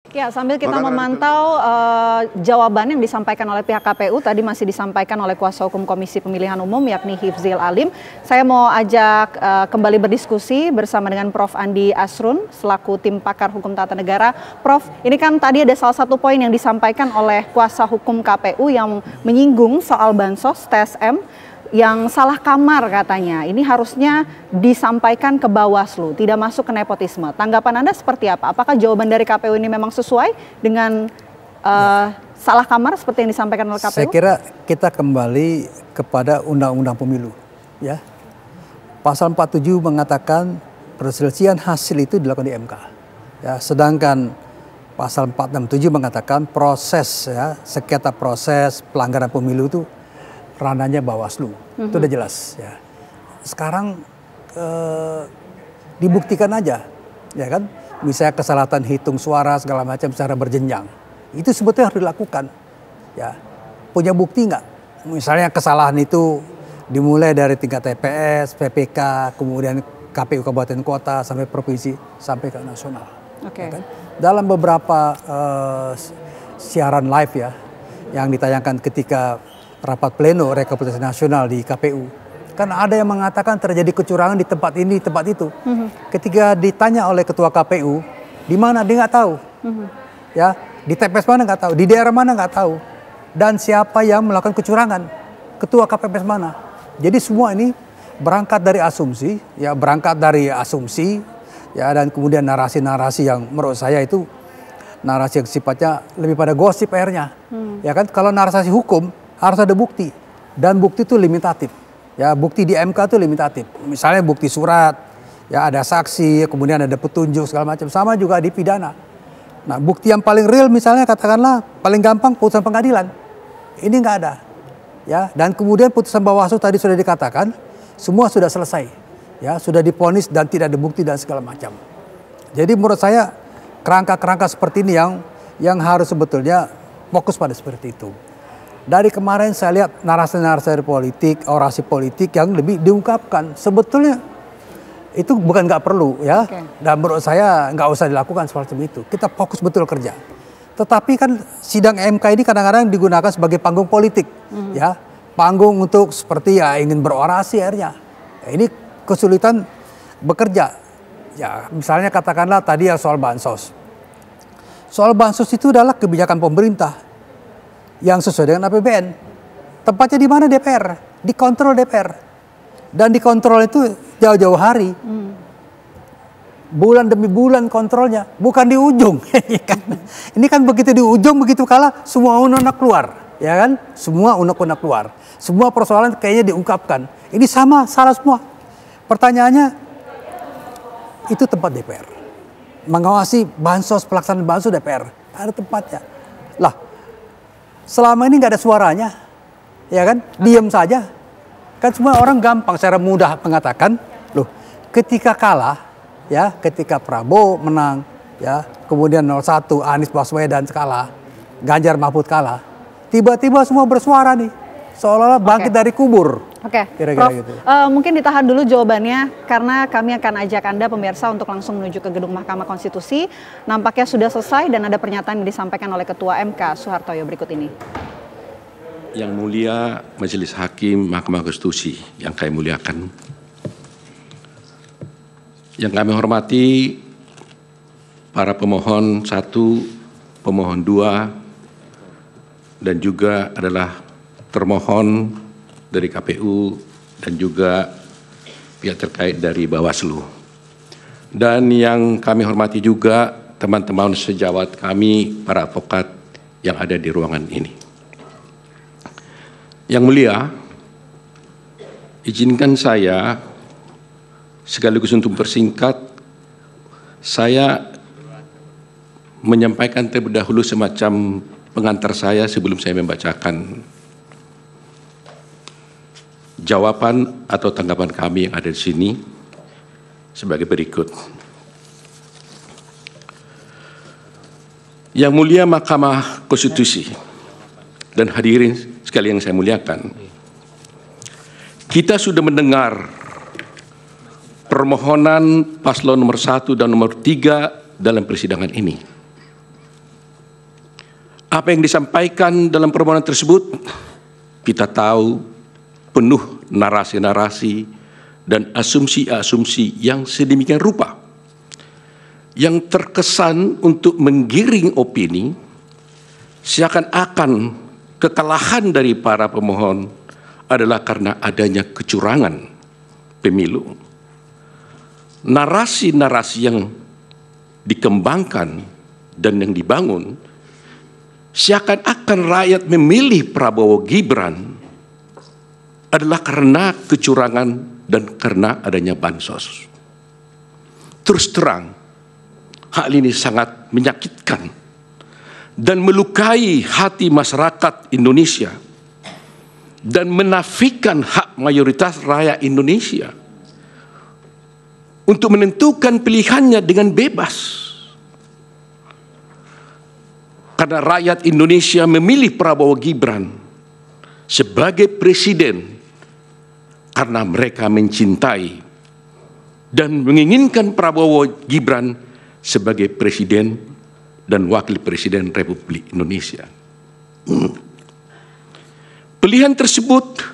Ya, sambil kita memantau jawaban yang disampaikan oleh pihak KPU, tadi masih disampaikan oleh kuasa hukum Komisi Pemilihan Umum yakni Hifzil Alim. Saya mau ajak kembali berdiskusi bersama dengan Prof. Andi Asrun selaku tim pakar hukum tata negara. Prof, ini kan tadi ada salah satu poin yang disampaikan oleh kuasa hukum KPU yang menyinggung soal bansos TSM yang salah kamar katanya. Ini harusnya disampaikan ke Bawaslu, tidak masuk ke nepotisme. Tanggapan Anda seperti apa? Apakah jawaban dari KPU ini memang sesuai dengan salah kamar seperti yang disampaikan oleh KPU? Saya kira kita kembali kepada Undang-Undang Pemilu, ya. Pasal 47 mengatakan perselisihan hasil itu dilakukan di MK. Ya, sedangkan pasal 467 mengatakan proses, ya, sengketa proses pelanggaran pemilu itu ranahnya Bawaslu. Itu udah jelas, ya. Sekarang dibuktikan aja, ya kan? Misalnya kesalahan hitung suara segala macam secara berjenjang. Itu sebetulnya harus dilakukan, ya. Punya bukti nggak? Misalnya kesalahan itu dimulai dari tingkat TPS, PPK, kemudian KPU Kabupaten Kota sampai provinsi sampai ke nasional. Okay. Ya kan? Dalam beberapa siaran live, ya, yang ditayangkan ketika rapat pleno rekapitulasi nasional di KPU, kan ada yang mengatakan terjadi kecurangan di tempat ini, di tempat itu. Ketika ditanya oleh ketua KPU, di mana dia nggak tahu, ya, di TPS mana nggak tahu, di daerah mana nggak tahu, dan siapa yang melakukan kecurangan, ketua KPPS mana. Jadi semua ini berangkat dari asumsi, ya, dan kemudian narasi-narasi yang menurut saya itu narasi yang sifatnya lebih pada gosip akhirnya, ya kan. Kalau narasi hukum harus ada bukti, dan bukti itu limitatif, ya. Bukti di MK itu limitatif, misalnya bukti surat, ya, ada saksi, kemudian ada petunjuk segala macam. Sama juga di pidana. Nah, bukti yang paling real misalnya katakanlah paling gampang putusan pengadilan, ini nggak ada, ya. Dan kemudian putusan Bawaslu tadi sudah dikatakan semua sudah selesai, ya, sudah divonis dan tidak ada bukti dan segala macam. Jadi menurut saya kerangka-kerangka seperti ini yang harus sebetulnya fokus pada seperti itu. Dari kemarin saya lihat narasi-narasi politik, orasi politik yang lebih diungkapkan. Sebetulnya itu bukan nggak perlu, ya. Okay. Dan menurut saya nggak usah dilakukan seperti itu. Kita fokus betul kerja. Tetapi kan sidang MK ini kadang-kadang digunakan sebagai panggung politik, ya. Panggung untuk seperti ya ingin berorasi akhirnya. Ya, ini kesulitan bekerja. Ya, misalnya katakanlah tadi ya soal bansos. Soal bansos itu adalah kebijakan pemerintah yang sesuai dengan APBN. Tempatnya di mana? DPR. Dikontrol DPR. Dan dikontrol itu jauh-jauh hari. Bulan demi bulan kontrolnya. Bukan di ujung. Ini kan begitu di ujung, begitu kalah, semua unek-unek keluar. Ya kan? Semua unek-unek keluar. Semua persoalan kayaknya diungkapkan. Ini sama, salah semua. Pertanyaannya, itu tempat DPR. Mengawasi bansos, pelaksanaan bansos DPR. Ada tempatnya. Lah, selama ini nggak ada suaranya, ya kan? Diam saja. Kan semua orang gampang secara mudah mengatakan, loh, ketika kalah, ya, ketika Prabowo menang, ya, kemudian 01 Anies Baswedan kalah, Ganjar Mahfud kalah, tiba-tiba semua bersuara nih, seolah-olah bangkit dari kubur. Oke, kira-kira Prof, gitu. Mungkin ditahan dulu jawabannya karena kami akan ajak Anda pemirsa untuk langsung menuju ke gedung Mahkamah Konstitusi. Nampaknya sudah selesai dan ada pernyataan yang disampaikan oleh Ketua MK Soehartoyo berikut ini. Yang mulia Majelis Hakim Mahkamah Konstitusi yang kami muliakan, yang kami hormati para pemohon 1, pemohon 2, dan juga adalah termohon dari KPU dan juga pihak terkait dari Bawaslu. Dan yang kami hormati juga teman-teman sejawat kami, para advokat yang ada di ruangan ini. Yang mulia, izinkan saya sekaligus untuk persingkat, saya menyampaikan terlebih dahulu semacam pengantar saya sebelum saya membacakan jawaban atau tanggapan kami yang ada di sini sebagai berikut. Yang mulia Mahkamah Konstitusi dan hadirin sekalian yang saya muliakan, kita sudah mendengar permohonan paslon nomor 1 dan nomor 3 dalam persidangan ini. Apa yang disampaikan dalam permohonan tersebut, kita tahu penuh narasi-narasi dan asumsi-asumsi yang sedemikian rupa, yang terkesan untuk menggiring opini, seakan-akan kekalahan dari para pemohon adalah karena adanya kecurangan pemilu. Narasi-narasi yang dikembangkan dan yang dibangun, seakan-akan rakyat memilih Prabowo Gibran adalah karena kecurangan dan karena adanya bansos. Terus terang, hal ini sangat menyakitkan dan melukai hati masyarakat Indonesia dan menafikan hak mayoritas rakyat Indonesia untuk menentukan pilihannya dengan bebas. Karena rakyat Indonesia memilih Prabowo Gibran sebagai presiden karena mereka mencintai dan menginginkan Prabowo Gibran sebagai presiden dan wakil presiden Republik Indonesia. Pilihan tersebut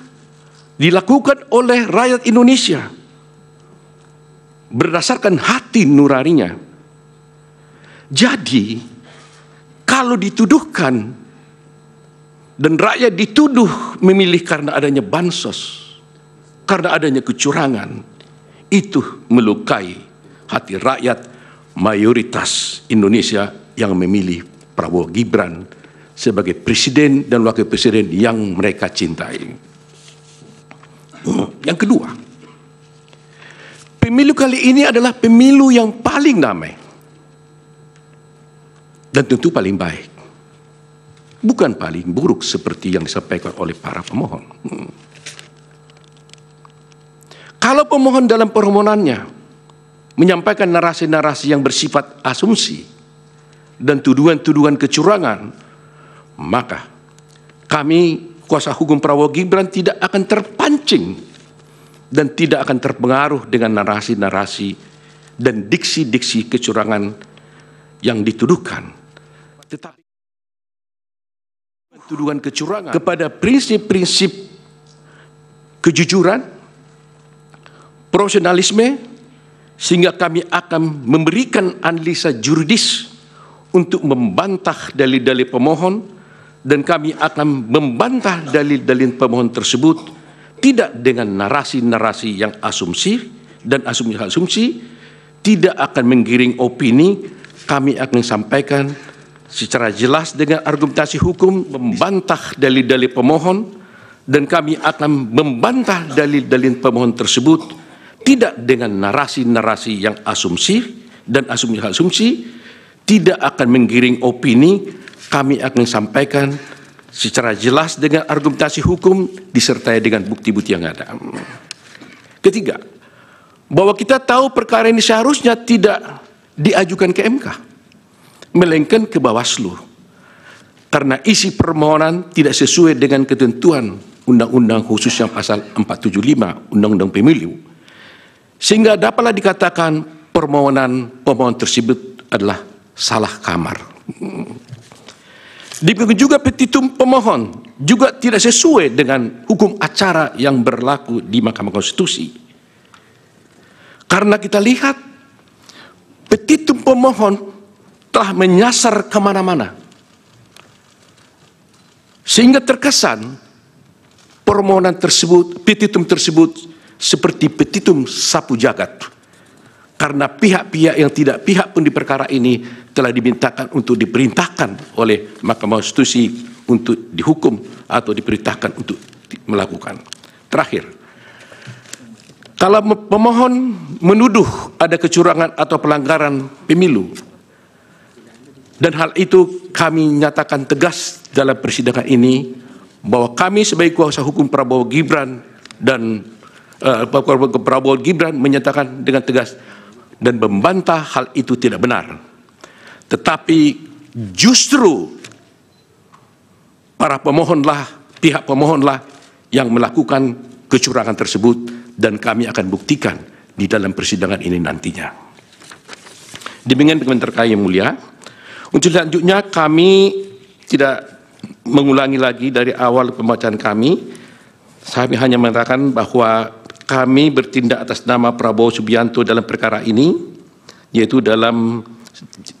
dilakukan oleh rakyat Indonesia berdasarkan hati nuraninya. Jadi, kalau dituduhkan dan rakyat dituduh memilih karena adanya bansos, karena adanya kecurangan, itu melukai hati rakyat mayoritas Indonesia yang memilih Prabowo Gibran sebagai presiden dan wakil presiden yang mereka cintai. Yang kedua, pemilu kali ini adalah pemilu yang paling damai dan tentu paling baik, bukan paling buruk seperti yang disampaikan oleh para pemohon. Kalau pemohon dalam permohonannya menyampaikan narasi-narasi yang bersifat asumsi dan tuduhan-tuduhan kecurangan, maka kami, kuasa hukum Prabowo Gibran, tidak akan terpancing dan tidak akan terpengaruh dengan narasi-narasi dan diksi-diksi kecurangan yang dituduhkan. Tetapi tuduhan kecurangan kepada prinsip-prinsip kejujuran, profesionalisme, sehingga kami akan memberikan analisa juridis untuk membantah dalil-dalil pemohon, dan kami akan membantah dalil-dalil pemohon tersebut tidak dengan narasi-narasi yang asumsi dan asumsi-asumsi, tidak akan menggiring opini. Kami akan sampaikan secara jelas dengan argumentasi hukum, membantah dalil-dalil pemohon, dan kami akan membantah dalil-dalil pemohon tersebut tidak dengan narasi-narasi yang asumsi dan asumsi-asumsi, tidak akan menggiring opini. Kami akan sampaikan secara jelas dengan argumentasi hukum disertai dengan bukti-bukti yang ada. Ketiga, bahwa kita tahu perkara ini seharusnya tidak diajukan ke MK, melainkan ke Bawaslu, karena isi permohonan tidak sesuai dengan ketentuan Undang-Undang khususnya pasal 475 Undang-Undang Pemilu, sehingga dapatlah dikatakan pemohon tersebut adalah salah kamar. Demikian juga petitum pemohon juga tidak sesuai dengan hukum acara yang berlaku di Mahkamah Konstitusi, karena kita lihat petitum pemohon telah menyasar kemana-mana, sehingga terkesan permohonan tersebut, petitum tersebut seperti petitum sapu jagat, karena pihak-pihak yang tidak pihak pun di perkara ini telah dimintakan untuk diperintahkan oleh Mahkamah Konstitusi untuk dihukum atau diperintahkan untuk melakukan. Terakhir, kalau pemohon menuduh ada kecurangan atau pelanggaran pemilu, dan hal itu kami nyatakan tegas dalam persidangan ini, bahwa kami sebagai kuasa hukum Prabowo Gibran dan Prabowo Gibran menyatakan dengan tegas dan membantah hal itu tidak benar. Tetapi justru para pemohonlah, pihak pemohonlah yang melakukan kecurangan tersebut, dan kami akan buktikan di dalam persidangan ini nantinya. Demikian terkait yang mulia. Untuk selanjutnya kami tidak mengulangi lagi dari awal pembacaan kami. Kami hanya mengatakan bahwa kami bertindak atas nama Prabowo Subianto dalam perkara ini, yaitu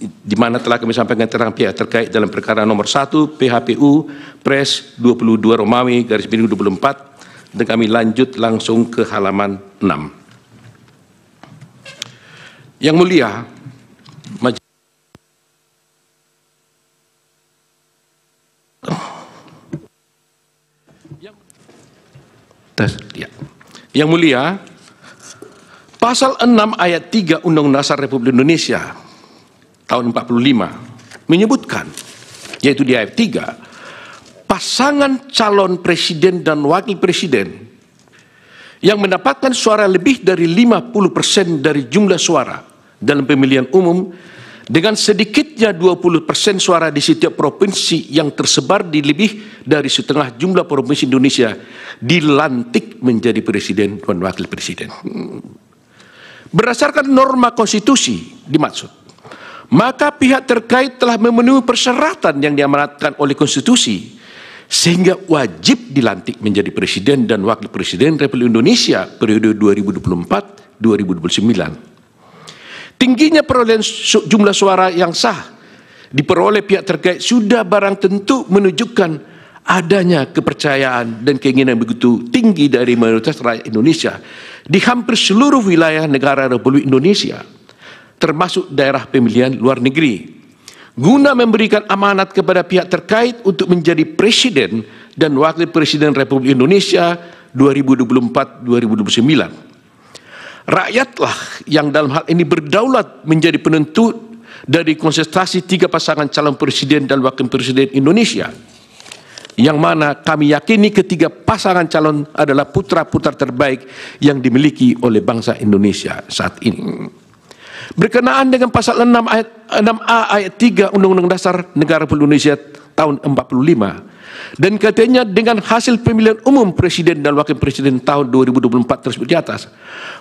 di mana telah kami sampaikan keterangan pihak terkait dalam perkara nomor 1 PHPU Pres 22 Romawi / 24, dan kami lanjut langsung ke halaman 6. Yang mulia, Yang mulia, pasal 6 ayat 3 Undang-Undang Dasar Republik Indonesia tahun 45 menyebutkan, yaitu di ayat 3, pasangan calon presiden dan wakil presiden yang mendapatkan suara lebih dari 50% dari jumlah suara dalam pemilihan umum dengan sedikitnya 20% suara di setiap provinsi yang tersebar di lebih dari setengah jumlah provinsi Indonesia dilantik menjadi presiden dan wakil presiden. Berdasarkan norma konstitusi dimaksud, maka pihak terkait telah memenuhi persyaratan yang diamanatkan oleh konstitusi sehingga wajib dilantik menjadi presiden dan wakil presiden Republik Indonesia periode 2024-2029. Tingginya perolehan jumlah suara yang sah diperoleh pihak terkait sudah barang tentu menunjukkan adanya kepercayaan dan keinginan begitu tinggi dari mayoritas rakyat Indonesia di hampir seluruh wilayah negara Republik Indonesia, termasuk daerah pemilihan luar negeri, guna memberikan amanat kepada pihak terkait untuk menjadi presiden dan wakil presiden Republik Indonesia 2024-2029. Rakyatlah yang dalam hal ini berdaulat menjadi penentu dari konsentrasi 3 pasangan calon presiden dan wakil presiden Indonesia, yang mana kami yakini ketiga pasangan calon adalah putra-putra terbaik yang dimiliki oleh bangsa Indonesia saat ini. Berkenaan dengan pasal 6A ayat 3 Undang-Undang Dasar Negara Republik Indonesia tahun 45, dan katanya dengan hasil pemilihan umum presiden dan wakil presiden tahun 2024 tersebut di atas,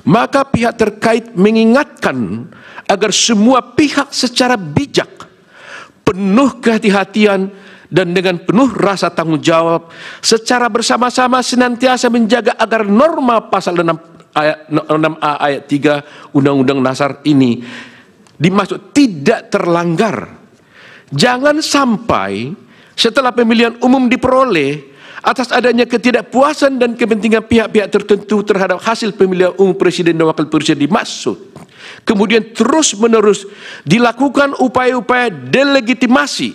maka pihak terkait mengingatkan agar semua pihak secara bijak, penuh kehati-hatian dan dengan penuh rasa tanggung jawab secara bersama-sama senantiasa menjaga agar norma pasal 6A ayat 3 Undang-Undang Dasar ini dimaksud tidak terlanggar. Jangan sampai setelah pemilihan umum diperoleh atas adanya ketidakpuasan dan kepentingan pihak-pihak tertentu terhadap hasil pemilihan umum presiden dan wakil presiden dimaksud, kemudian terus-menerus dilakukan upaya-upaya delegitimasi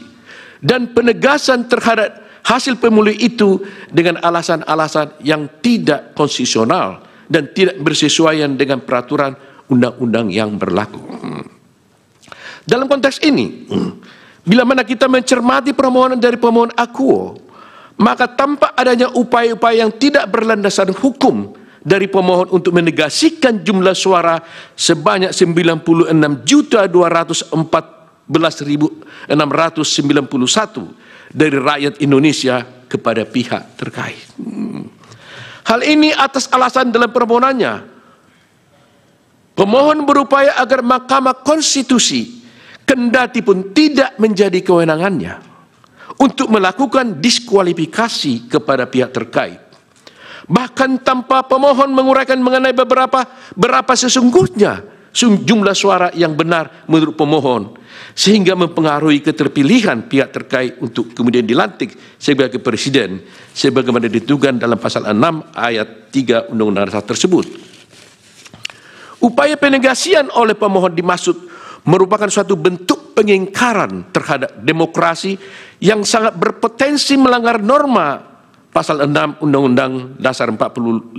dan penegasan terhadap hasil pemilih itu dengan alasan-alasan yang tidak konstitusional dan tidak bersesuaian dengan peraturan undang-undang yang berlaku. Dalam konteks ini, bila mana kita mencermati permohonan dari pemohon akuo, maka tampak adanya upaya-upaya yang tidak berlandasan hukum dari pemohon untuk menegasikan jumlah suara sebanyak 96.214.691 dari rakyat Indonesia kepada pihak terkait. Hal ini atas alasan dalam permohonannya, pemohon berupaya agar Mahkamah Konstitusi kendati pun tidak menjadi kewenangannya untuk melakukan diskualifikasi kepada pihak terkait, bahkan tanpa pemohon menguraikan mengenai berapa sesungguhnya jumlah suara yang benar menurut pemohon, sehingga mempengaruhi keterpilihan pihak terkait untuk kemudian dilantik sebagai presiden sebagaimana ditentukan dalam pasal 6 ayat 3 Undang-Undang Dasar tersebut. Upaya penegasian oleh pemohon dimaksud merupakan suatu bentuk pengingkaran terhadap demokrasi yang sangat berpotensi melanggar norma pasal 6 Undang-Undang Dasar 45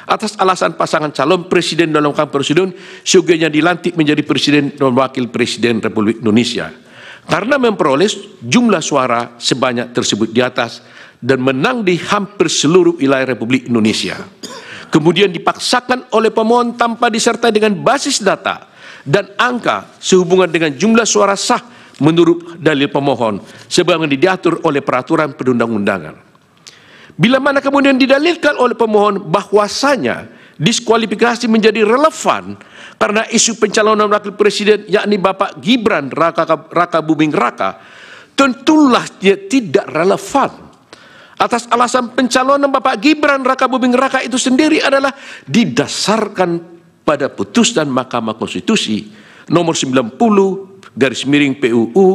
atas alasan pasangan calon presiden dan wakil presiden sugihnya dilantik menjadi presiden dan wakil presiden Republik Indonesia karena memperoleh jumlah suara sebanyak tersebut di atas dan menang di hampir seluruh wilayah Republik Indonesia, kemudian dipaksakan oleh pemohon tanpa disertai dengan basis data dan angka sehubungan dengan jumlah suara sah menurut dalil pemohon sebagaimana diatur oleh peraturan perundang-undangan. Bila mana kemudian didalilkan oleh pemohon bahwasanya diskualifikasi menjadi relevan karena isu pencalonan wakil presiden yakni Bapak Gibran Raka Buming Raka tentulah dia tidak relevan. Atas alasan pencalonan Bapak Gibran Raka Buming Raka itu sendiri adalah didasarkan pada putusan Mahkamah Konstitusi nomor 90 garis miring PUU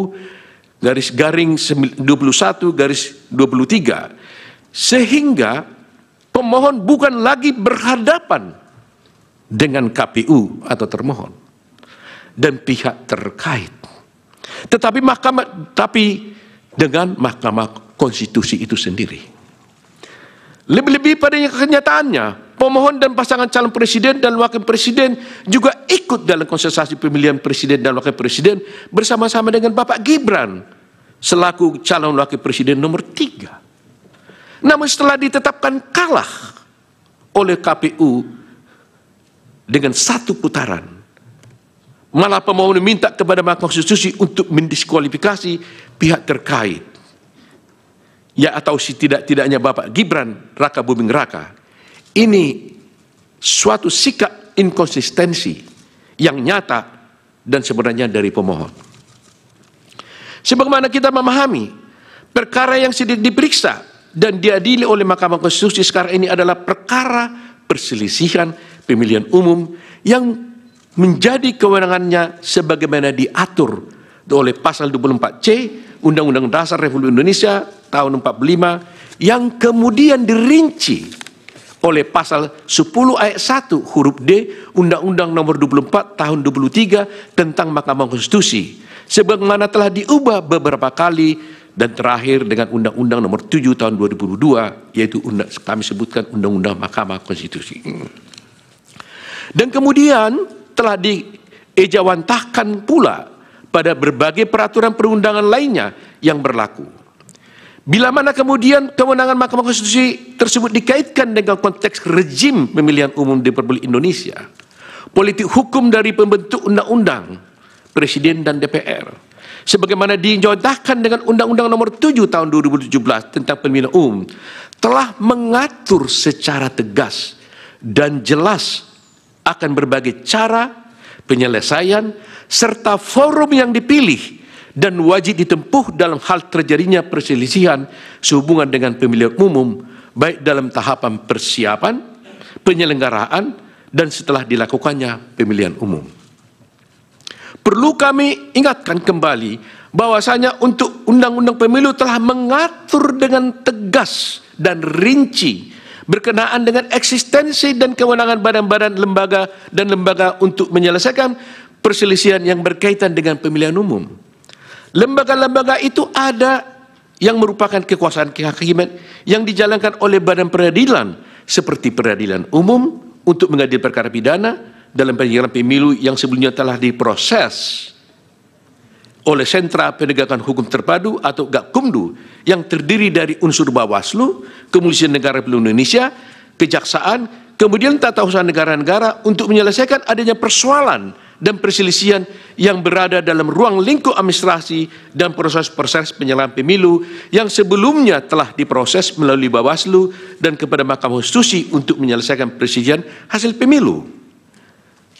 garis garing 21 garis 23, sehingga pemohon bukan lagi berhadapan dengan KPU atau termohon dan pihak terkait, tetapi dengan Mahkamah Konstitusi itu sendiri. Lebih-lebih pada kenyataannya, pemohon dan pasangan calon presiden dan wakil presiden juga ikut dalam kontestasi pemilihan presiden dan wakil presiden bersama-sama dengan Bapak Gibran selaku calon wakil presiden nomor 3. Namun setelah ditetapkan kalah oleh KPU dengan 1 putaran, malah pemohon meminta kepada Mahkamah Konstitusi untuk mendiskualifikasi pihak terkait, ya atau tidak-tidaknya Bapak Gibran Raka Buming Raka. Ini suatu sikap inkonsistensi yang nyata dan sebenarnya dari pemohon. Sebagaimana kita memahami, perkara yang sedang diperiksa dan diadili oleh Mahkamah Konstitusi sekarang ini adalah perkara perselisihan pemilihan umum yang menjadi kewenangannya sebagaimana diatur oleh pasal 24C Undang-Undang Dasar Republik Indonesia tahun 45, yang kemudian dirinci oleh pasal 10 ayat 1 huruf D Undang-Undang nomor 24 tahun 23 tentang Mahkamah Konstitusi, sebagaimana telah diubah beberapa kali dan terakhir dengan Undang-Undang nomor 7 tahun 2002, yaitu kami sebutkan Undang-Undang Mahkamah Konstitusi. Dan kemudian telah diejawantahkan pula pada berbagai peraturan perundangan lainnya yang berlaku. Bila mana kemudian kewenangan Mahkamah Konstitusi tersebut dikaitkan dengan konteks rezim pemilihan umum di Republik Indonesia, politik hukum dari pembentuk undang-undang, presiden dan DPR, sebagaimana dicontohkan dengan Undang-Undang nomor 7 tahun 2017 tentang pemilihan umum, telah mengatur secara tegas dan jelas akan berbagai cara, penyelesaian, serta forum yang dipilih dan wajib ditempuh dalam hal terjadinya perselisihan sehubungan dengan pemilihan umum, baik dalam tahapan persiapan, penyelenggaraan, dan setelah dilakukannya pemilihan umum. Perlu kami ingatkan kembali bahwasanya untuk Undang-Undang Pemilu telah mengatur dengan tegas dan rinci berkenaan dengan eksistensi dan kewenangan badan-badan lembaga dan lembaga untuk menyelesaikan perselisihan yang berkaitan dengan pemilihan umum. Lembaga-lembaga itu ada yang merupakan kekuasaan kehakiman yang dijalankan oleh badan peradilan seperti peradilan umum untuk mengadili perkara pidana dalam penyelenggaraan pemilu yang sebelumnya telah diproses oleh Sentra Penegakan Hukum Terpadu atau Gakumdu yang terdiri dari unsur Bawaslu, Kepolisian Negara Republik Indonesia, Kejaksaan, kemudian Tata Usaha Negara-Negara untuk menyelesaikan adanya persoalan dan perselisihan yang berada dalam ruang lingkup administrasi dan proses-proses penyelenggaraan pemilu yang sebelumnya telah diproses melalui Bawaslu dan kepada Mahkamah Konstitusi untuk menyelesaikan perselisihan hasil pemilu.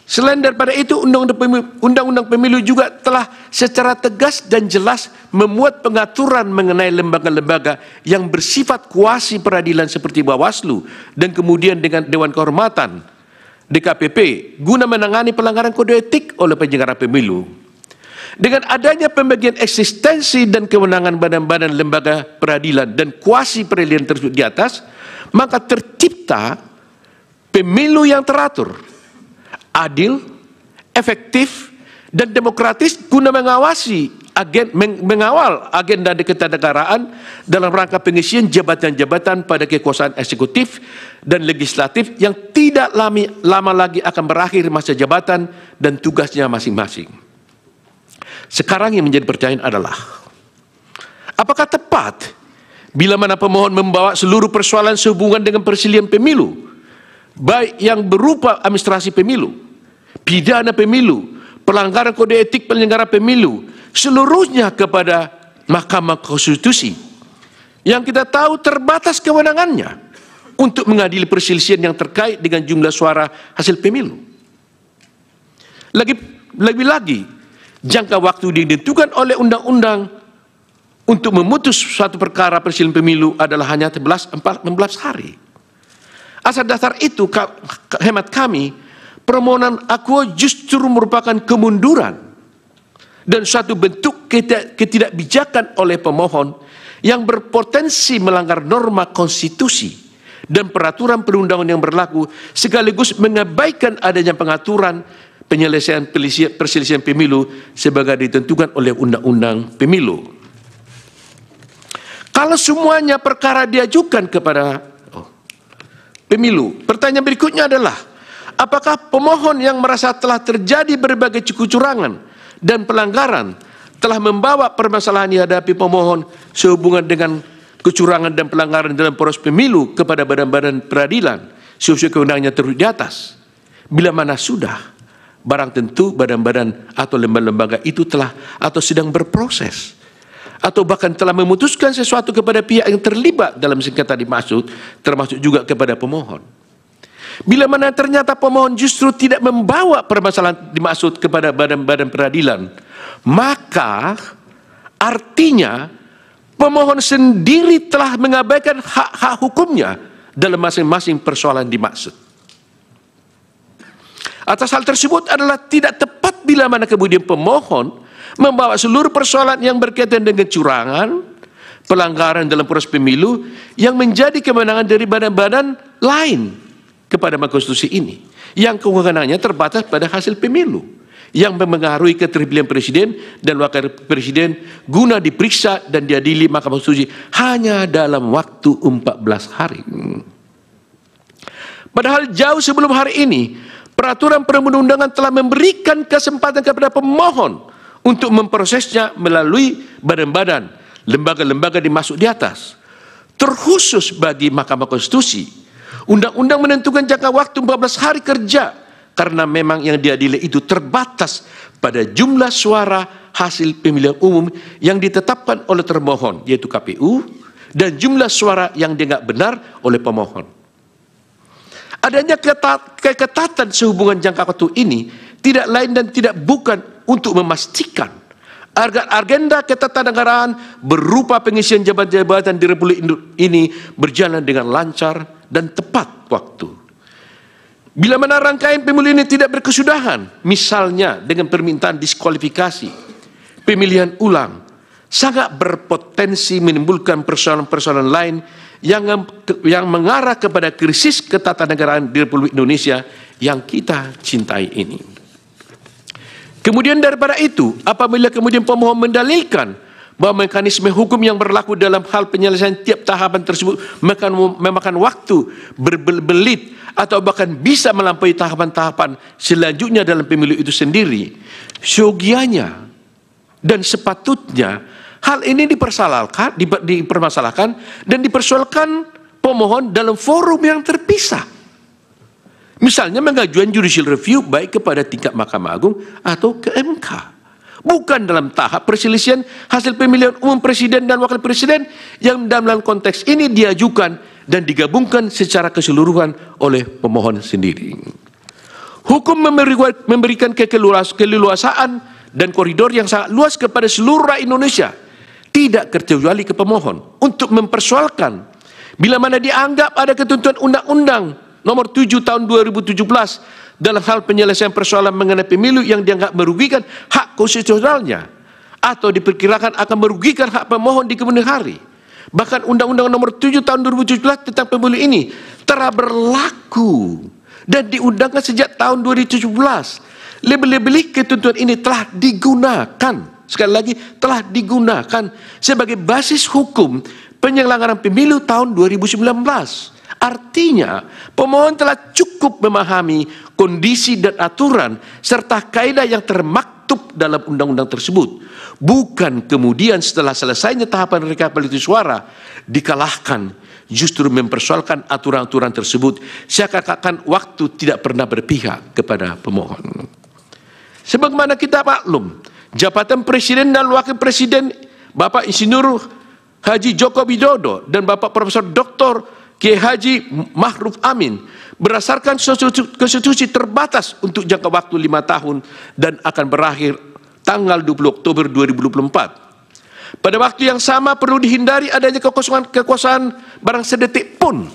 Selain daripada itu, Undang-Undang Pemilu juga telah secara tegas dan jelas memuat pengaturan mengenai lembaga-lembaga yang bersifat kuasi peradilan seperti Bawaslu dan kemudian dengan Dewan Kehormatan DKPP guna menangani pelanggaran kode etik oleh penyelenggara pemilu. Dengan adanya pembagian eksistensi dan kewenangan badan-badan lembaga peradilan dan kuasi peradilan tersebut di atas, maka tercipta pemilu yang teratur, adil, efektif, dan demokratis guna mengawal agenda ketatanegaraan dalam rangka pengisian jabatan-jabatan pada kekuasaan eksekutif dan legislatif yang tidak lama lagi akan berakhir masa jabatan dan tugasnya masing-masing. Sekarang yang menjadi pertanyaan adalah, apakah tepat bila mana pemohon membawa seluruh persoalan sehubungan dengan perselisihan pemilu, baik yang berupa administrasi pemilu, pidana pemilu, pelanggaran kode etik penyelenggara pemilu, seluruhnya kepada Mahkamah Konstitusi yang kita tahu terbatas kewenangannya untuk mengadili perselisihan yang terkait dengan jumlah suara hasil pemilu. Lebih-lagi jangka waktu ditentukan oleh Undang-Undang untuk memutus suatu perkara presiden pemilu adalah hanya 16 hari. Asal dasar itu, hemat kami, permohonan akuo justru merupakan kemunduran dan suatu bentuk ketidakbijakan oleh pemohon yang berpotensi melanggar norma konstitusi dan peraturan perundangan yang berlaku, sekaligus mengabaikan adanya pengaturan penyelesaian perselisihan pemilu sebagai ditentukan oleh Undang-Undang Pemilu. Kalau semuanya perkara diajukan kepada pemilu, pertanyaan berikutnya adalah, apakah pemohon yang merasa telah terjadi berbagai kecurangan dan pelanggaran telah membawa permasalahan yang dihadapi pemohon sehubungan dengan kecurangan dan pelanggaran dalam proses pemilu kepada badan-badan peradilan sesuai kewenangannya terus di atas? Bila mana sudah, barang tentu badan-badan atau lembaga-lembaga itu telah atau sedang berproses atau bahkan telah memutuskan sesuatu kepada pihak yang terlibat dalam sengketa dimaksud, termasuk juga kepada pemohon. Bila mana ternyata pemohon justru tidak membawa permasalahan dimaksud kepada badan-badan peradilan, maka artinya pemohon sendiri telah mengabaikan hak-hak hukumnya dalam masing-masing persoalan dimaksud. Atas hal tersebut adalah tidak tepat bila mana kemudian pemohon membawa seluruh persoalan yang berkaitan dengan kecurangan, pelanggaran dalam proses pemilu yang menjadi kewenangan dari badan-badan lain kepada Mahkamah Konstitusi ini, yang kewenangannya terbatas pada hasil pemilu, yang mempengaruhi keterpilihan presiden dan wakil presiden guna diperiksa dan diadili Mahkamah Konstitusi hanya dalam waktu 14 hari. Padahal jauh sebelum hari ini, peraturan perundang-undangan telah memberikan kesempatan kepada pemohon untuk memprosesnya melalui badan-badan, lembaga-lembaga dimaksud di atas. Terkhusus bagi Mahkamah Konstitusi, undang-undang menentukan jangka waktu 14 hari kerja karena memang yang diadili itu terbatas pada jumlah suara hasil pemilihan umum yang ditetapkan oleh termohon, yaitu KPU, dan jumlah suara yang dianggap benar oleh pemohon. Adanya keketatan sehubungan jangka waktu ini tidak lain dan tidak bukan untuk memastikan agar agenda ketatanegaraan berupa pengisian jabatan-jabatan di Republik ini berjalan dengan lancar dan tepat waktu. Bila mana rangkaian pemilu ini tidak berkesudahan, misalnya dengan permintaan diskualifikasi, pemilihan ulang, sangat berpotensi menimbulkan persoalan-persoalan lain yang mengarah kepada krisis ketatanegaraan di Republik Indonesia yang kita cintai ini. Kemudian daripada itu, apabila kemudian pemohon mendalilkan bahwa mekanisme hukum yang berlaku dalam hal penyelesaian tiap tahapan tersebut memakan waktu berbelit atau bahkan bisa melampaui tahapan-tahapan selanjutnya dalam pemilu itu sendiri, seyogianya dan sepatutnya hal ini dipermasalahkan dan dipersoalkan pemohon dalam forum yang terpisah. Misalnya mengajukan judicial review baik kepada tingkat Mahkamah Agung atau ke MK. Bukan dalam tahap perselisihan hasil pemilihan umum presiden dan wakil presiden yang dalam konteks ini diajukan dan digabungkan secara keseluruhan oleh pemohon sendiri. Hukum memberikan keleluasaan dan koridor yang sangat luas kepada seluruh rakyat Indonesia, tidak terkecuali ke pemohon, untuk mempersoalkan bila mana dianggap ada ketentuan Undang-Undang Nomor 7 Tahun 2017 dalam hal penyelesaian persoalan mengenai pemilu yang dianggap merugikan hak konstitusionalnya atau diperkirakan akan merugikan hak pemohon di kemudian hari. Bahkan Undang-Undang Nomor 7 Tahun 2017 tentang pemilu ini telah berlaku dan diundangkan sejak tahun 2017. Lebih-lebih ketentuan ini telah digunakan, sekali lagi telah digunakan sebagai basis hukum penyelenggaraan pemilu tahun 2019. Artinya, pemohon telah cukup memahami kondisi dan aturan serta kaidah yang termaktub dalam undang-undang tersebut. Bukan kemudian setelah selesainya tahapan rekapitulasi suara dikalahkan, justru mempersoalkan aturan-aturan tersebut seakan-akan waktu tidak pernah berpihak kepada pemohon. Sebagaimana kita maklum, jabatan presiden dan wakil presiden Bapak Insinyur Haji Joko Widodo dan Bapak Profesor Dr. Kiai Haji Ma'ruf Amin berdasarkan konstitusi terbatas untuk jangka waktu 5 tahun dan akan berakhir tanggal 20 Oktober 2024. Pada waktu yang sama perlu dihindari adanya kekosongan kekuasaan barang sedetik pun.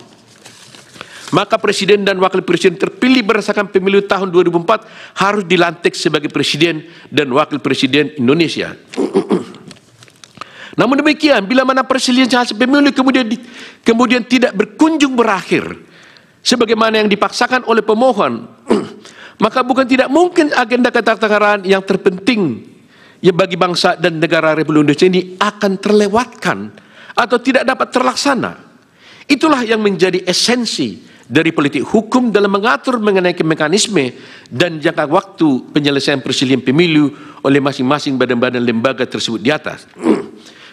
Maka Presiden dan Wakil Presiden terpilih berdasarkan pemilu tahun 2004 harus dilantik sebagai Presiden dan Wakil Presiden Indonesia. Namun demikian, bila mana perselisihan hasil pemilu kemudian tidak berkunjung berakhir, sebagaimana yang dipaksakan oleh pemohon, maka bukan tidak mungkin agenda ketatanegaraan yang terpenting yang bagi bangsa dan negara Republik Indonesia ini akan terlewatkan atau tidak dapat terlaksana. Itulah yang menjadi esensi dari politik hukum dalam mengatur mengenai mekanisme dan jangka waktu penyelesaian perselisihan pemilu oleh masing-masing badan-badan lembaga tersebut di atas.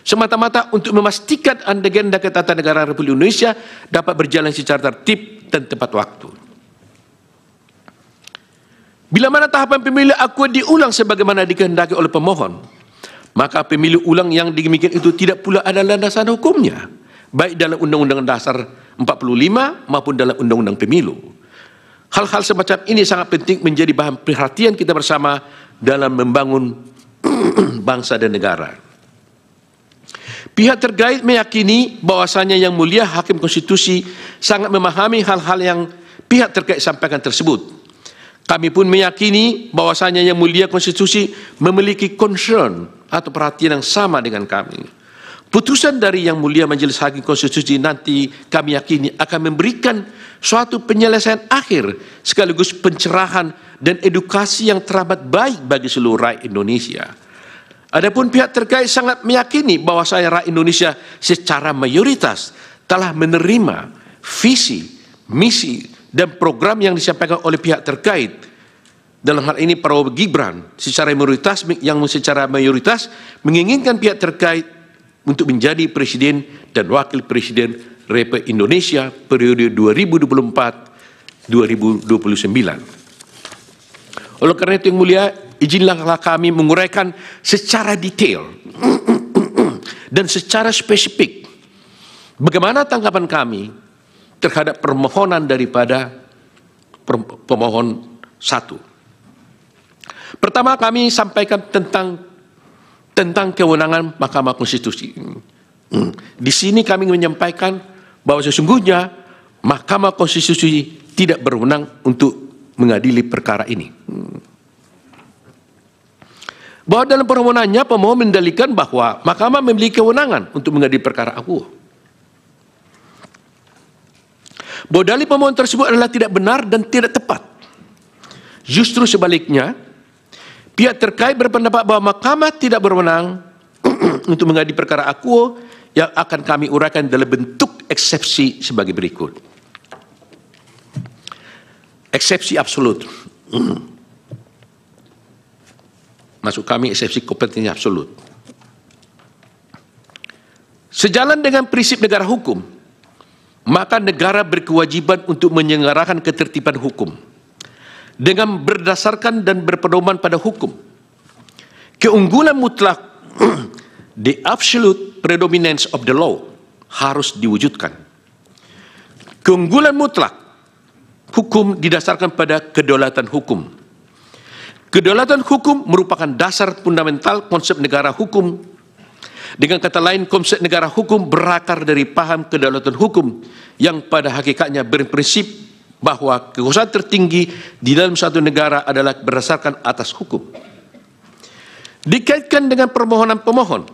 Semata-mata untuk memastikan agenda ketatanegaraan Republik Indonesia dapat berjalan secara tertib dan tepat waktu. Bila mana tahapan pemilu akuo diulang sebagaimana dikehendaki oleh pemohon, maka pemilu ulang yang demikian itu tidak pula ada landasan hukumnya, baik dalam Undang-Undang Dasar 45 maupun dalam Undang-Undang Pemilu. Hal-hal semacam ini sangat penting menjadi bahan perhatian kita bersama dalam membangun bangsa dan negara. Pihak terkait meyakini bahwasanya Yang Mulia Hakim Konstitusi sangat memahami hal-hal yang pihak terkait sampaikan tersebut. Kami pun meyakini bahwasanya Yang Mulia Konstitusi memiliki concern atau perhatian yang sama dengan kami. Putusan dari Yang Mulia Majelis Hakim Konstitusi nanti kami yakini akan memberikan suatu penyelesaian akhir sekaligus pencerahan dan edukasi yang teramat baik bagi seluruh rakyat Indonesia. Adapun pihak terkait sangat meyakini bahwasanya rakyat Indonesia secara mayoritas telah menerima visi, misi, dan program yang disampaikan oleh pihak terkait. Dalam hal ini Prabowo Gibran secara mayoritas menginginkan pihak terkait untuk menjadi Presiden dan Wakil Presiden Republik Indonesia periode 2024-2029. Oleh karena itu Yang Mulia, izinlah kami menguraikan secara detail dan secara spesifik bagaimana tanggapan kami terhadap permohonan daripada pemohon 1. Pertama, kami sampaikan tentang kewenangan Mahkamah Konstitusi. Di sini kami menyampaikan bahwa sesungguhnya Mahkamah Konstitusi tidak berwenang untuk mengadili perkara ini. Bahwa dalam permohonannya pemohon mendalilkan bahwa Mahkamah memiliki kewenangan untuk mengadili perkara akuo. Bahwa dalil pemohon tersebut adalah tidak benar dan tidak tepat. Justru sebaliknya, pihak terkait berpendapat bahwa Mahkamah tidak berwenang untuk mengadili perkara akuo yang akan kami uraikan dalam bentuk eksepsi sebagai berikut. Eksepsi absolut. Maksud kami eksepsi kompetensi absolut. Sejalan dengan prinsip negara hukum, maka negara berkewajiban untuk menyelenggarakan ketertiban hukum dengan berdasarkan dan berpedoman pada hukum. Keunggulan mutlak, the absolute predominance of the law, harus diwujudkan. Keunggulan mutlak hukum didasarkan pada kedaulatan hukum. Kedaulatan hukum merupakan dasar fundamental konsep negara hukum. Dengan kata lain, konsep negara hukum berakar dari paham kedaulatan hukum yang pada hakikatnya berprinsip bahwa kekuasaan tertinggi di dalam suatu negara adalah berdasarkan atas hukum. Dikaitkan dengan permohonan pemohon,